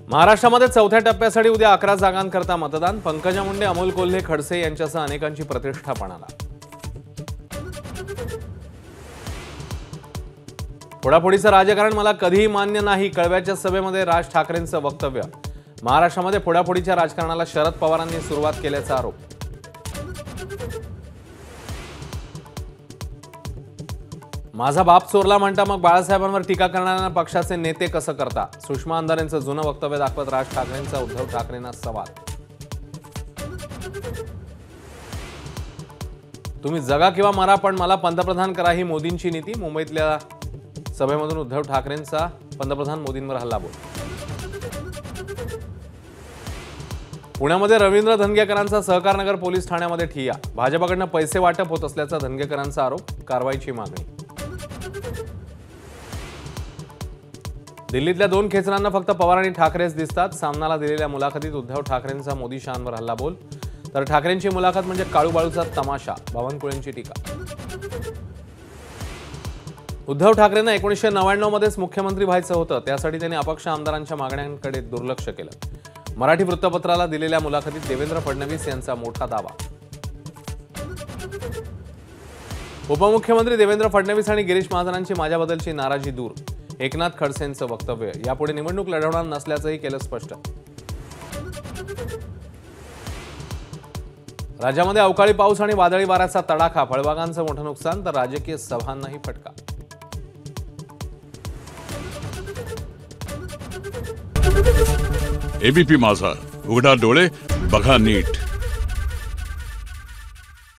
महाराष्ट्रामध्ये चौथ्या टप्प्यासाठी उद्या 11 जागांकरता मतदान। पंकजा मुंडे, अमोल कोल्हे, खडसे यांच्यासह अनेकांची प्रतिष्ठा पणाला। फोडाफोडीचं राजकारण मला कधीही मान्य नाही, कळव्याच्या सभेमध्ये राज ठाकरेंचं वक्तव्य। महाराष्ट्रामध्ये फोडाफोडीच्या राजकारणाला शरद पवारांनी सुरुवात केल्याचा आरोप। माझा बाप चोरला म्हणता मग बाळासाहेबांवर टीका करणाऱ्यांना पक्षाचे नेते कसं करता? सुषमा अंधारेंचं जुनं वक्तव्य दाखवत राज ठाकरेंचा उद्धव ठाकरेंना सवाल। तुम्ही जगा किंवा मरा पण मला पंतप्रधान करा ही मोदींची नीती। मुंबईतल्या सभेमधून उद्धव ठाकरेंचा पंतप्रधान मोदींवर हल्लाबोल। पुण्यामध्ये रवींद्र धंगेकरांचा सहकारनगर पोलीस ठाण्यामध्ये ठिय्या। भाजपकडनं पैसे वाटप होत असल्याचा धंगेकरांचा आरोप, कारवाईची मागणी। दिल्लीतल्या 2 खेचरांना फक्त पवार आणि ठाकरेच दिसतात। सामनाला दिलेल्या मुलाखतीत उद्धव ठाकरेंचा मोदी शहांवर हल्लाबोल, तर ठाकरेंची मुलाखत म्हणजे काळूबाळूचा तमाशा, बावनकुळेंची टीका। उद्धव ठाकरेंना 1999 मध्येच मुख्यमंत्री व्हायचं होतं, त्यासाठी त्यांनी अपक्ष आमदारांच्या मागण्यांकडे दुर्लक्ष केलं। मराठी वृत्तपत्राला दिलेल्या मुलाखतीत देवेंद्र फडणवीस यांचा मोठा दावा। उपमुख्यमंत्री देवेंद्र फडणवीस आणि गिरीश महाजनांची माझ्याबद्दलची नाराजी दूर। एकनाथ खडसेंचं वक्तव्य, यापुढे निवडणूक लढवणार नसल्याचंही केलं स्पष्ट। राज्यामध्ये अवकाळी पाऊस आणि वादळी वाऱ्याचा तडाखा, फळबागांचं मोठं नुकसान, तर राजकीय सभांनाही फटका। एबीपी माझा, उघडा डोळे बघा नीट।